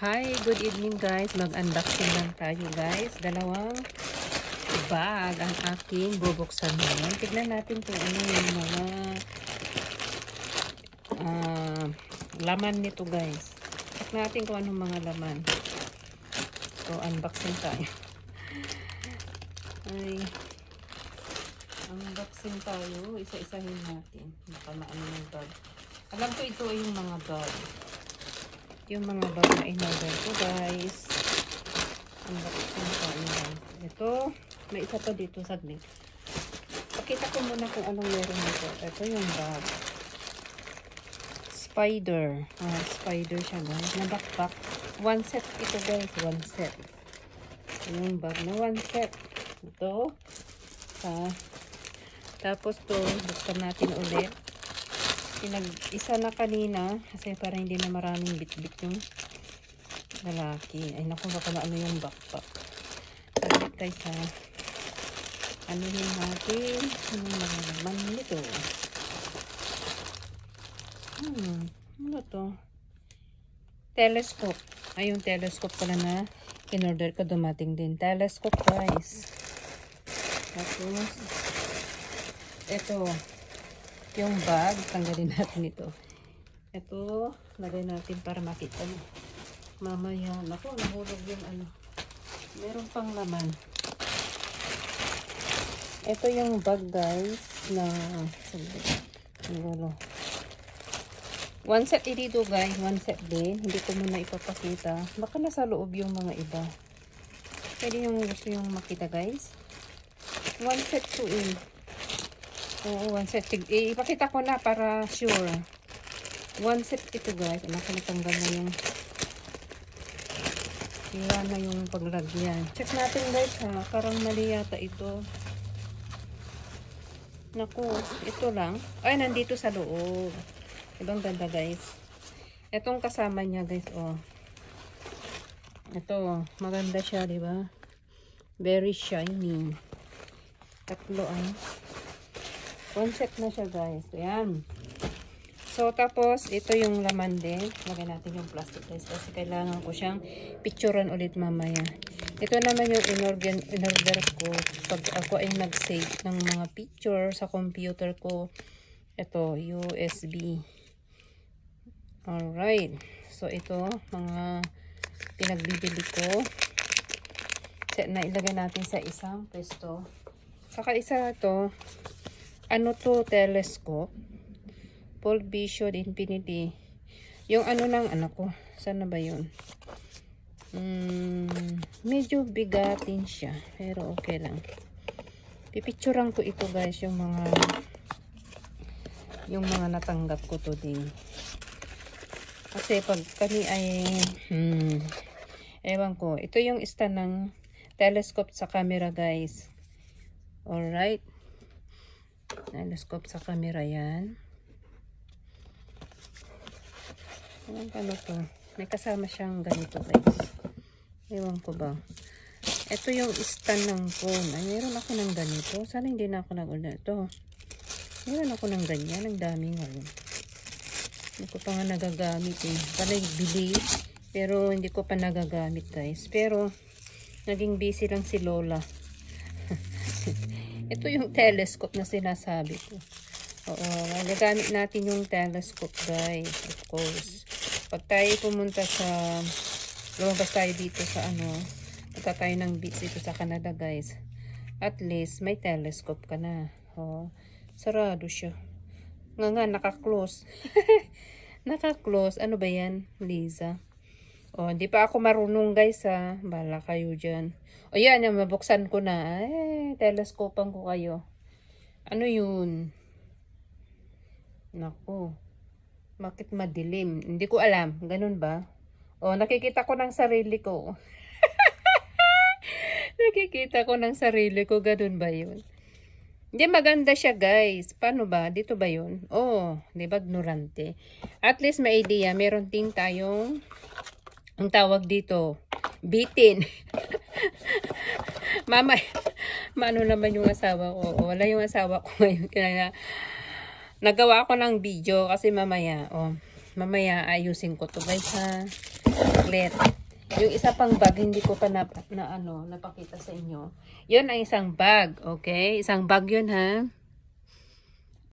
Hi, good evening guys. Mag-unboxing lang tayo guys. Dalawang bag ang aking bubuksan ngayon. Tignan natin kung ano yung mga laman nito guys. Tignan natin kung anong mga laman. So, unboxing tayo. Ay, unboxing tayo. Isa-isahin natin. Baka maano yung bag. Alam ko ito ay yung mga bag. Yung mga bag na in-order ko guys. Unboxing tayo guys. Ito, may isa pa dito saglit. Pakita ko muna kung anong meron dito. Ito yung bag. Spider. Spider siya guys. Na backpack. One set ito guys. One set. Yung bag na one set. Ito. Tapos to, buksan natin ulit. Isa na kanina kasi para hindi na maraming bit-bit yung lalaki. Ay naku, baka ano yung backpack. Sabi guys ha. Ano yun natin? Ano mga laman nito? Ano to? Telescope. Ay yung telescope pala na in-order ko dumating din. Telescope guys. Tapos ito yung bag, tanggalin natin ito. Ito, lagay natin para makita mo. Mamaya, naku, nahulog yung ano. Meron pang laman. Ito yung bag guys na siguro. One set dito guys, one set din. Hindi ko muna ipapakita. Baka nasa loob yung mga iba. Pwede yung gusto yung makita guys. One set to in. Oo, one set. Ipakita ko na para sure. One set ito guys. Nakalitanggal na yung sira na yung paglagyan. Check natin guys ha. Parang mali yata ito. Naku, ito lang. Ay, nandito sa loob. Ibang ganda guys. Itong kasama niya guys. Oh. Ito, maganda siya, di ba? Very shiny. Tatlo one set na siya guys. Ayan. So, tapos, ito yung laman din. Lagyan natin yung plastic guys. Kasi kailangan ko siyang picturean ulit mamaya. Ito naman yung in-order ko. Pag ako ay nag-save ng mga picture sa computer ko. Ito, USB. Alright. So, ito, mga pinagbibili ko. Na ilagay natin sa isang pwesto. Saka isa ito. Ano to, telescope. Full Vision Infinity. Yung ano ng anak ko. Sana ba yun? Medyo bigatin siya. Pero okay lang. Pipicturean ko ito guys. Yung mga natanggap ko to din. Kasi pag kami ay ewan ko. Ito yung stand ng telescope sa camera guys. Alright. Telescope sa camera yan. Ano to? May kasama siyang ganito guys. Ewan ko ba. Ito yung stand ng phone. Ay, meron ako ng ganito. Sana hindi na ako nag-order ito. Meron ako ng ganyan. Ang dami ngayon. Hindi ko pa nga nagagamit eh. Pala bili. Pero hindi ko pa nagagamit guys. Pero naging busy lang si Lola. Ito yung telescope na sinasabi ko. Oo, magagamit natin yung telescope guys. Of course. Pag tayo pumunta sa lumabas tayo dito sa punta tayo ng beach dito sa Canada guys. At least may telescope ka na. Oo, sarado siya. Nga naka-close. Naka-close. Ano ba yan, Liza? Oh, hindi pa ako marunong guys ha. Bala kayo dyan. O yan, mabuksan ko na. Ay, teleskopan ko kayo. Ano yun? Naku. Bakit madilim? Hindi ko alam. Ganun ba? O, nakikita ko ng sarili ko. Nakikita ko ng sarili ko. Ganun ba yun? Hindi, maganda siya guys. Paano ba? Dito ba yun? Oh, di ba ignorante? At least may idea. Meron din tayong ang tawag dito, bitin. Mama, maano naman yung asawa ko? Wala yung asawa ko ngayon. Kaya nagawa ko ng video kasi mamaya ayusin ko to guys ha. saglit. Yung isa pang bag, hindi ko pa napakita sa inyo. Yun ang isang bag, okay? Isang bag yun, ha?